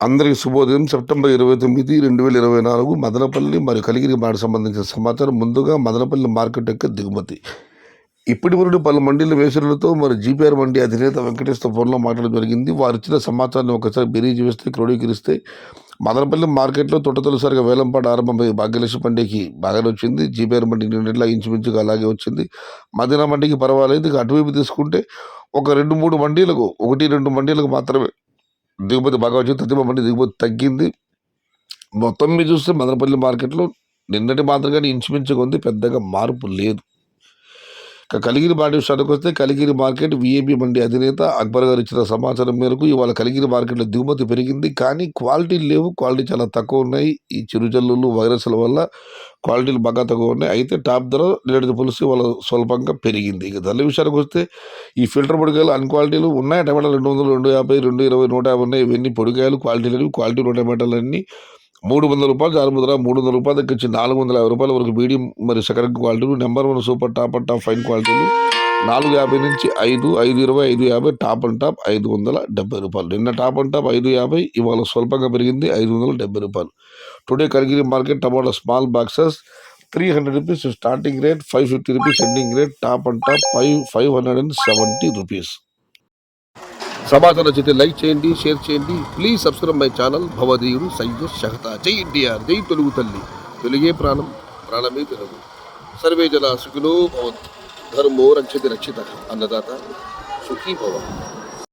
అందరికి శుభోదయం. సెప్టెంబర్ 29, 2024 మదనపల్లి మరియు కలిగిరి మార్కెట్ సంబంధించిన సమాచారం. ముందుగా మదనపల్లి మార్కెట్ యొక్క దిగుమతి. ఇప్పటి వరకు పలు మండీల వేసులతో మరి జీపీఆర్ మండీ అధినేత వెంకటేష్తో ఫోన్లో మాట్లాడడం జరిగింది. వారు ఇచ్చిన సమాచారాన్ని ఒకసారి బెరీజ్ వేస్తే క్రోడీకరిస్తే మదనపల్లి మార్కెట్లో తొలిసారిగా వేలంపాట ఆరంభమై భాగ్యలక్ష్మి మండీకి బాగానే వచ్చింది. జీపీఆర్ మండీ నిన్నట్లా ఇంచుమించుగా అలాగే వచ్చింది. మదీనా మండీకి పర్వాలేదు. ఇక అటువైపు తీసుకుంటే ఒక 2-3 మండీలకు 1-2 మండీలకు మాత్రమే దిగుమతి బాగా వచ్చింది. తదిమ మండి దిగుమతి తగ్గింది. మొత్తం మీద చూస్తే మదనపల్లి మార్కెట్లో నిన్నటి మాత్రంగానే ఇంచుమించుగా ఉంది, పెద్దగా మార్పు లేదు. ఇక కలిగిరి మండి విషయానికి వస్తే కలిగిరి మార్కెట్ విఏబీ మండి అధినేత అక్బర్ గారు ఇచ్చిన సమాచారం మేరకు ఇవాళ కలిగిరి మార్కెట్లో దిగుమతి పెరిగింది, కానీ క్వాలిటీలు లేవు. క్వాలిటీ చాలా తక్కువ ఉన్నాయి. ఈ చిరుజల్లులు వైరస్ల వల్ల క్వాలిటీలు బాగా తక్కువ ఉన్నాయి. అయితే టాప్ ధర నిన్నటి పులుసు వాళ్ళ స్వల్పంగా పెరిగింది. ఇక ధరల విషయానికి వస్తే ఈ ఫిల్టర్ పొడికాయలు అన్ క్వాలిటీలు ఉన్నాయి. టమాటాలు 200, 250, 220, 150 ఉన్నాయి. ఇవన్నీ పొడికాయలు క్వాలిటీ లేవు. క్వాలిటీ ఉన్న టమాటాలు అన్నీ 300 రూపాయలు జారుముద్ర, 300 రూపాయల దగ్గర నుంచి 450 రూపాయల వరకు మీడియం మరి సెకండ్ క్వాలిటీలు, number 1 super top and top fine క్వాలిటీలు 450 నుంచి 5, 520, 550 టాప్ అండ్ టాప్ 570 రూపాయలు. నిన్న టాప్ అండ్ టాప్ 550, ఇవాళ స్వల్పంగా పెరిగింది 570 రూపాయలు. Today Kaligiri market tomato small boxes 300 rupees starting rate, 550 rupees ending rate, top and top 570 rupees. సమాచారం నచ్చితే లైక్ చేయండి, షేర్ చేయండి. Please subscribe my channel. భవదీయుడు సయ్యద్ షహతా. జై ఎన్టీఆర్, జై తెలుగు తల్లి. తెలుగే ప్రాణం, ప్రాణమే తెలుగు. సర్వే జన సుఖినో భవంతు. ధర్మో రక్షతి రక్షిత. అన్నదాత సుఖీ భవ.